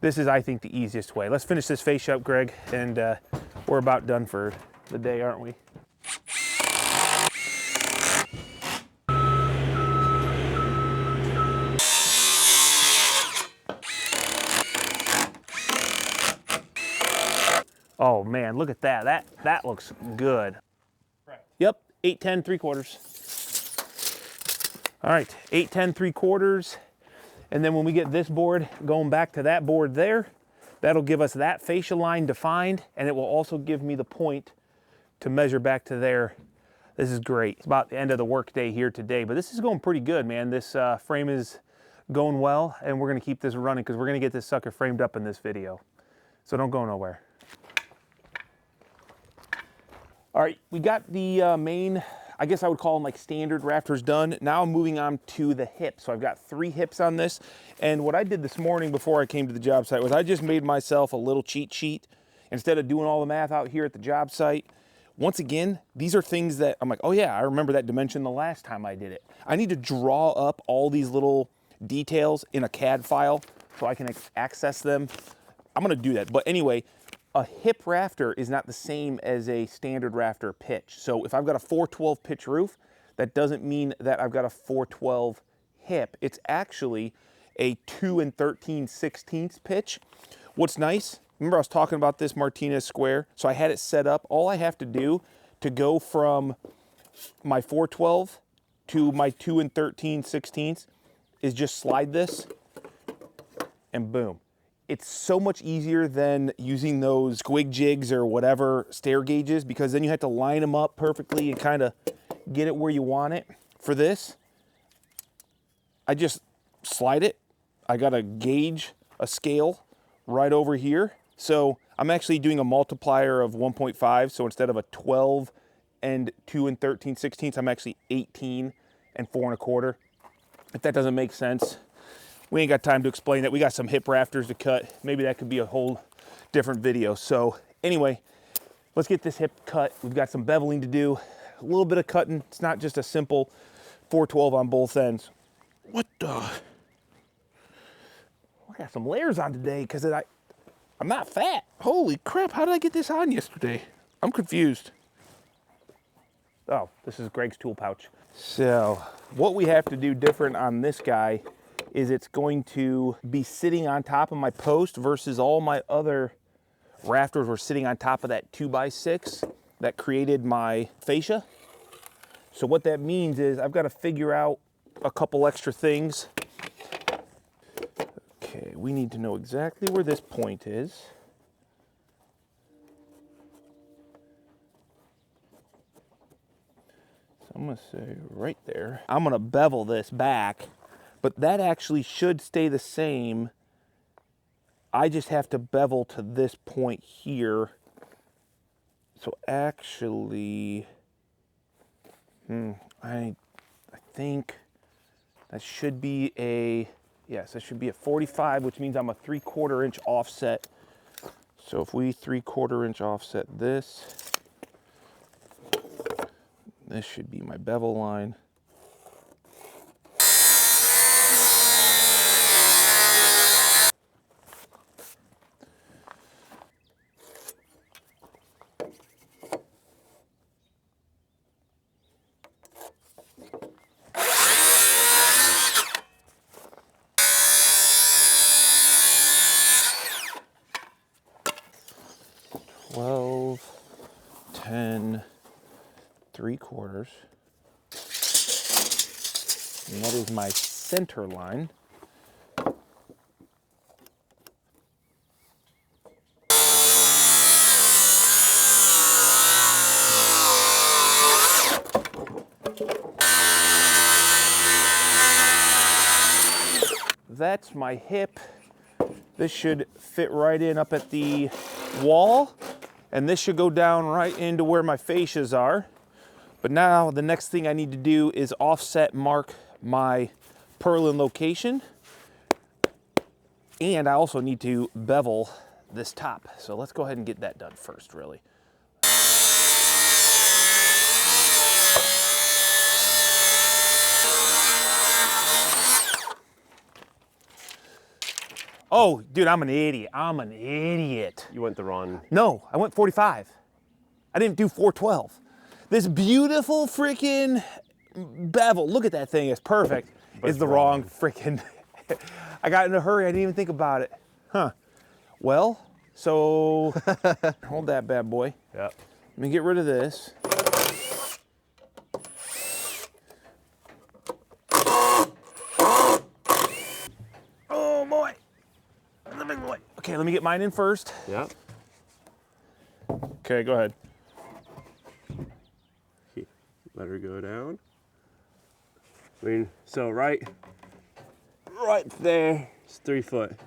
I think the easiest way. Let's finish this fascia up, Greg, and we're about done for the day, aren't we? Oh man, look at that. That looks good. Right. Yep, 810 3/4. All right, 810 3/4. And then when we get this board going back to that board there, that'll give us that fascia line defined, and it will also give me the point to measure back to there. This is great. It's about the end of the work day here today, but this is going pretty good, man. This frame is going well, and we're gonna keep this running because we're gonna get this sucker framed up in this video. So don't go nowhere. All right, we got the main, I guess I would call them like standard rafters done. Now I'm moving on to the hips. So I've got 3 hips on this. And what I did this morning before I came to the job site was I just made myself a little cheat sheet instead of doing all the math out here at the job site. Once again, these are things that I'm like, oh yeah, I remember that dimension the last time I did it. I need to draw up all these little details in a CAD file so I can access them. I'm gonna do that. But anyway, a hip rafter is not the same as a standard rafter pitch. So if I've got a 412 pitch roof, that doesn't mean that I've got a 412 hip. It's actually a 2 13/16 pitch. What's nice, remember I was talking about this Martinez square? So I had it set up. All I have to do to go from my 412 to my 2 13/16 is just slide this and boom. It's so much easier than using those squig jigs or whatever stair gauges, because then you have to line them up perfectly and kind of get it where you want it. For this, I just slide it. I got a gauge, a scale right over here. So I'm actually doing a multiplier of 1.5. So instead of a 12 and 2 13/16, I'm actually 18 and 4 1/4. If that doesn't make sense, we ain't got time to explain it. We got some hip rafters to cut. Maybe that could be a whole different video. So anyway, let's get this hip cut. We've got some beveling to do, a little bit of cutting. It's not just a simple 412 on both ends. What the? I got some layers on today because I'm not fat. Holy crap, how did I get this on yesterday? I'm confused. Oh, this is Greg's tool pouch. So what we have to do different on this guy is it's going to be sitting on top of my post versus all my other rafters were sitting on top of that 2x6 that created my fascia. So what that means is I've got to figure out a couple extra things. Okay, we need to know exactly where this point is. So I'm gonna say right there. I'm gonna bevel this back, but that actually should stay the same. I just have to bevel to this point here. So actually, I think that should be yes, that should be a 45, which means I'm a 3/4 inch offset. So if we 3/4 inch offset this should be my bevel line. Twelve, 10, 3/4. And that is my center line. That's my hip. This should fit right in up at the wall, and this should go down right into where my fascias are. But now the next thing I need to do is offset mark my purlin location, and I also need to bevel this top. So let's go ahead and get that done first, really. Oh, dude, I'm an idiot. I'm an idiot. You went the wrong. No, I went 45. I didn't do 412. This beautiful freaking bevel, look at that thing, it's perfect, But is the wrong freaking, I got in a hurry, I didn't even think about it. Huh. Well, so, hold that bad boy. Yep. Let me get rid of this. Oh boy, the big boy. Okay, let me get mine in first. Yep. Okay, go ahead. Let her go down. I mean, so right there, it's 3 foot.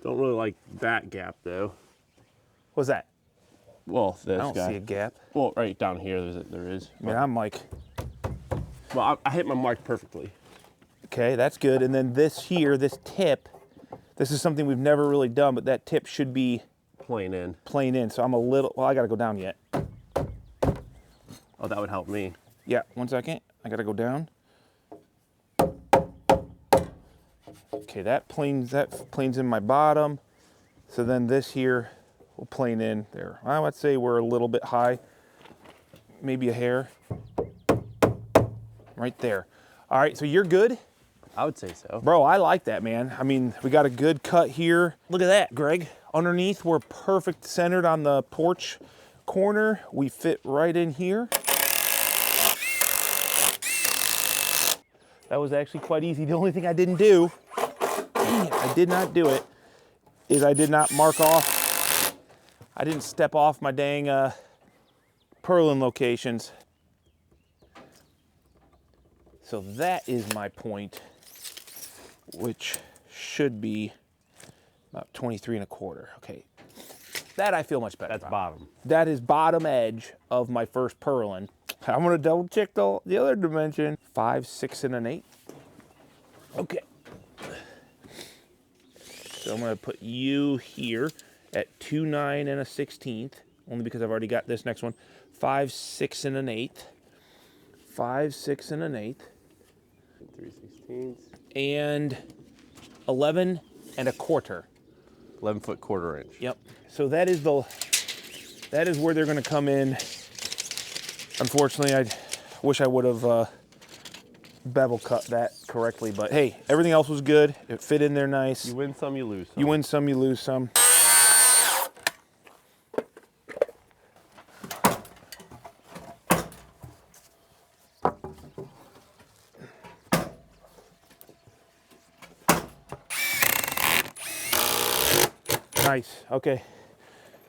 Don't really like that gap though. What's that? Well, this I don't guy. see a gap. Well, right down here, there is. I mean, I'm like, Well, I hit my mark perfectly. okay, that's good. And then this here, this tip, this is something we've never really done, but that tip should be Plain in. plain in. So I'm a little, well, I gotta go down yet. Oh, that would help me. Yeah, 1 second. I gotta go down. Okay, that planes in my bottom. So then this here will plane in there. I would say we're a little bit high, maybe a hair. Right there. All right, so you're good? I would say so. Bro, I like that, man. I mean, we got a good cut here. Look at that, Greg. Underneath, we're perfect centered on the porch corner. We fit right in here. That was actually quite easy. The only thing I didn't do, dang it, I did not do it, is I did not mark off, I didn't step off my dang purlin locations. So that is my point, which should be about 23 1/4. Okay, that I feel much better That's about. bottom. That is bottom edge of my first purlin. I'm gonna double check the other dimension. 5, 6 1/8. Okay. So I'm gonna put you here at 2, 9 1/16, only because I've already got this next one. 5, 6 1/8. 5, 6 1/8. 3/16. And 11 1/4. 11 1/4 inch. Yep. So that is where they're going to come in. Unfortunately, I wish I would have bevel cut that correctly, but hey, everything else was good. It fit in there nice. You win some, you lose some. You win some, you lose some. Nice, okay.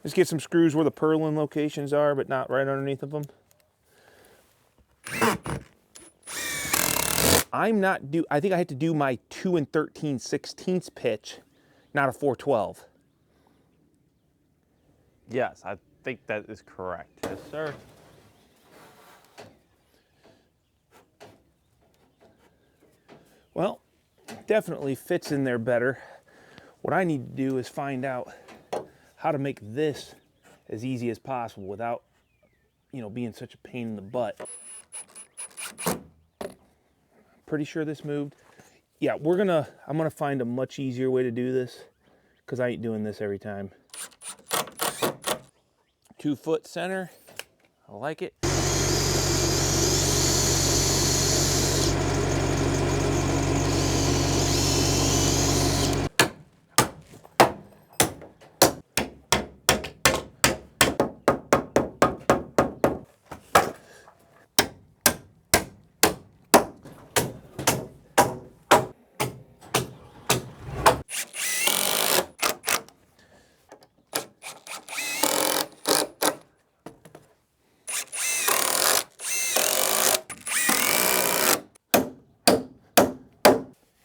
Let's get some screws where the purlin locations are, but not right underneath of them. I think I had to do my 2 13/16 pitch, not a 412. Yes, I think that is correct. Yes, sir. Well, definitely fits in there better. What I need to do is find out how to make this as easy as possible without, you know, being such a pain in the butt. Pretty sure this moved. Yeah, I'm gonna find a much easier way to do this because I ain't doing this every time. 2 foot center, I like it.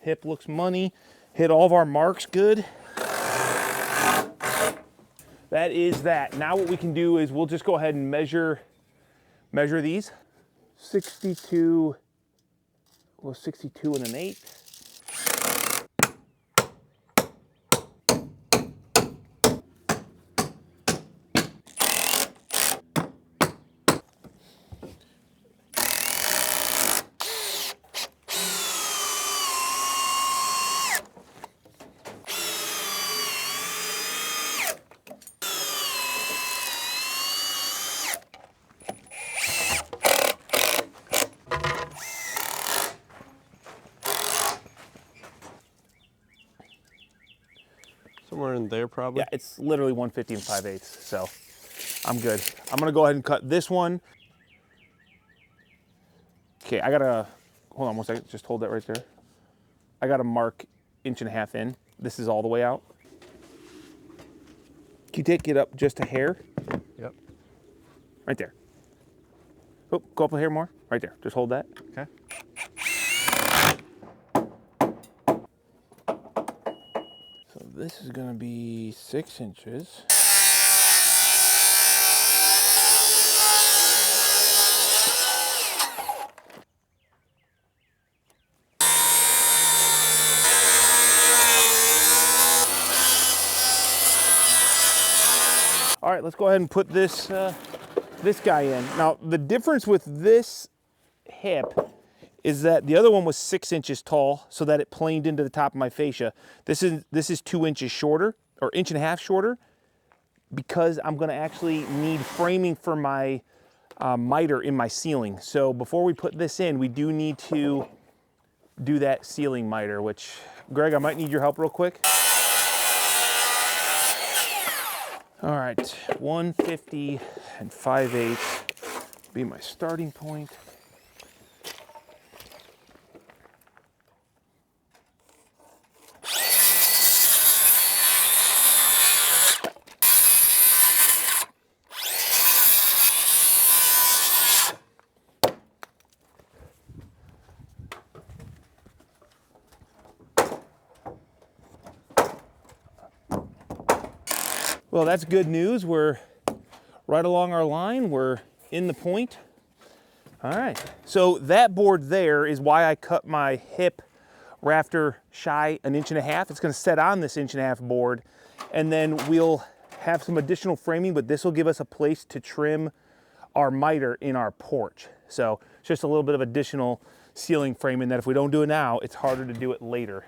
Hip looks money. Hit all of our marks good. That is that. Now what we can do is we'll just go ahead and measure these. 62, well, 62 1/8. Somewhere in there probably. Yeah, it's literally 150 and 5/8, so I'm good. I'm gonna go ahead and cut this one. Okay, I gotta, hold on one second, just hold that right there. I gotta mark 1.5 inches in. This is all the way out. Can you take it up just a hair? Yep. Right there. Oh, go up a hair more. Right there. Just hold that. Okay. So this is gonna be 6 inches. All right, let's go ahead and put this this guy in. Now, the difference with this hip is that the other one was 6 inches tall, so that it planed into the top of my fascia. This is 2 inches shorter, or 1.5 inches shorter, because I'm gonna actually need framing for my miter in my ceiling. So before we put this in, we do need to do that ceiling miter, which, Greg, I might need your help real quick. All right, 150 and 5/8 be my starting point. Well, that's good news. We're right along our line. We're in the point. All right. So that board there is why I cut my hip rafter shy 1.5 inches. It's going to set on this 1.5 inch board, and then we'll have some additional framing, but this will give us a place to trim our miter in our porch. So it's just a little bit of additional ceiling framing that if we don't do it now, it's harder to do it later.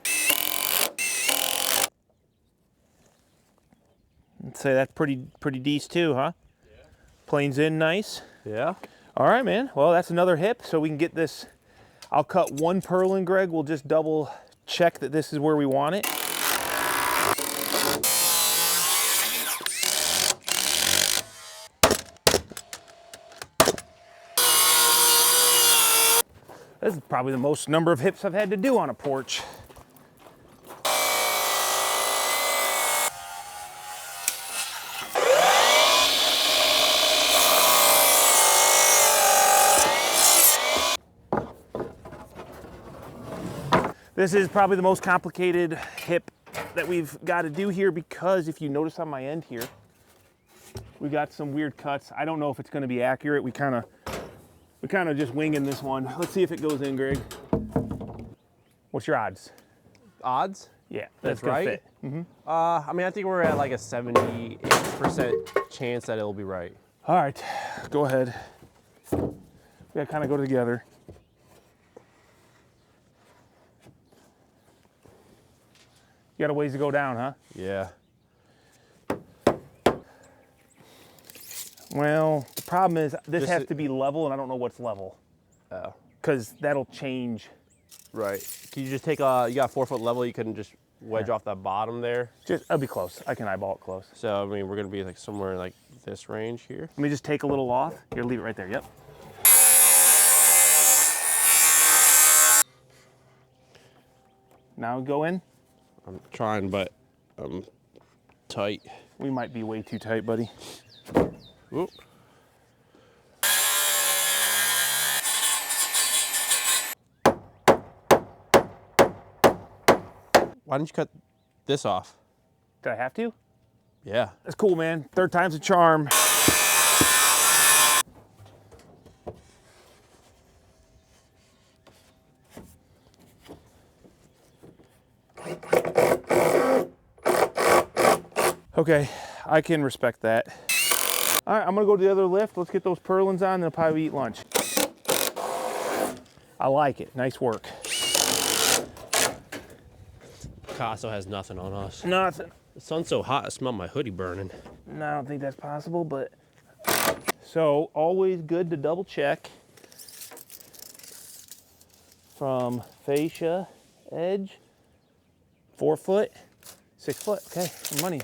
I'd say that's pretty decent too, huh? Yeah. Planes in nice. Yeah. All right, man. Well, that's another hip, so we can get this. I'll cut one purlin, Greg. We'll just double check that this is where we want it. This is probably the most number of hips I've had to do on a porch. This is probably the most complicated hip that we've got to do here, because if you notice on my end here, we got some weird cuts. I don't know if it's going to be accurate. We kind of just winging this one. Let's see if it goes in, Greg. What's your odds? Odds? Yeah, That's gonna right. fit. Mm-hmm. I mean, I think we're at like a 78% chance that it'll be right. All right, go ahead. We gotta kind of go together. You got a ways to go down, huh? Yeah. Well, the problem is this has to be level, and I don't know what's level. Oh. Because that'll change. Right. Can you just take a, you got 4 foot level, you can just wedge off that bottom there? I'll be close. I can eyeball it close. So, I mean, we're gonna be like somewhere in like this range here. Let me just take a little off. Here, leave it right there, yep. Now go in. I'm trying, but I'm tight. We might be way too tight, buddy. Oop. Why didn't you cut this off? Did I have to? Yeah. That's cool, man. Third time's a charm. Okay, I can respect that. All right, I'm gonna go to the other lift. Let's get those purlins on, and then probably eat lunch. I like it. Nice work. Picasso has nothing on us. Nothing. The sun's so hot, I smell my hoodie burning. No, I don't think that's possible, but. So, always good to double check. From fascia, edge, 4 foot, 6 foot, okay, money.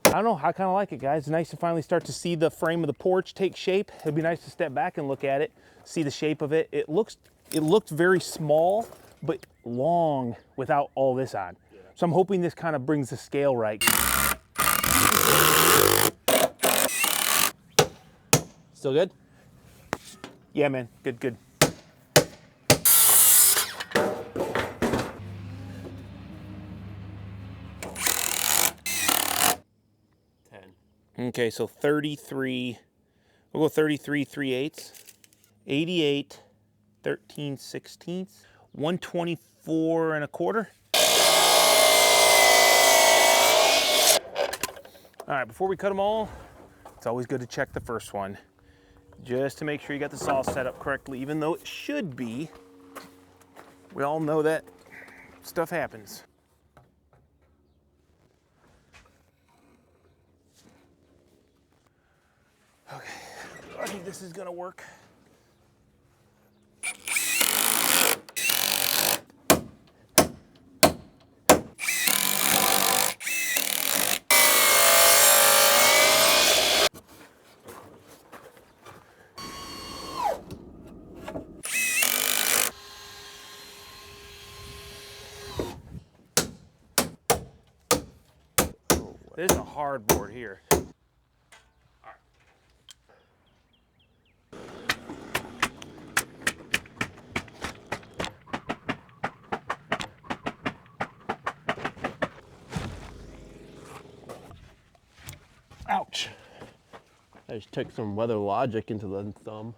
I don't know, I kind of like it, guys. It's nice to finally start to see the frame of the porch take shape. It'd be nice to step back and look at it, see the shape of it. It looked very small, but long without all this on. Yeah. So I'm hoping this kind of brings the scale right. Still good? Yeah, man, good, good. Okay, so 33, we'll go 33 3/8, 88 13/16, 124 1/4. All right, before we cut them all, it's always good to check the first one, just to make sure you got the saw set up correctly, even though it should be. We all know that stuff happens. Okay, I think this is gonna work. This is a hard board here. Ouch. I just took some weather logic into the thumb.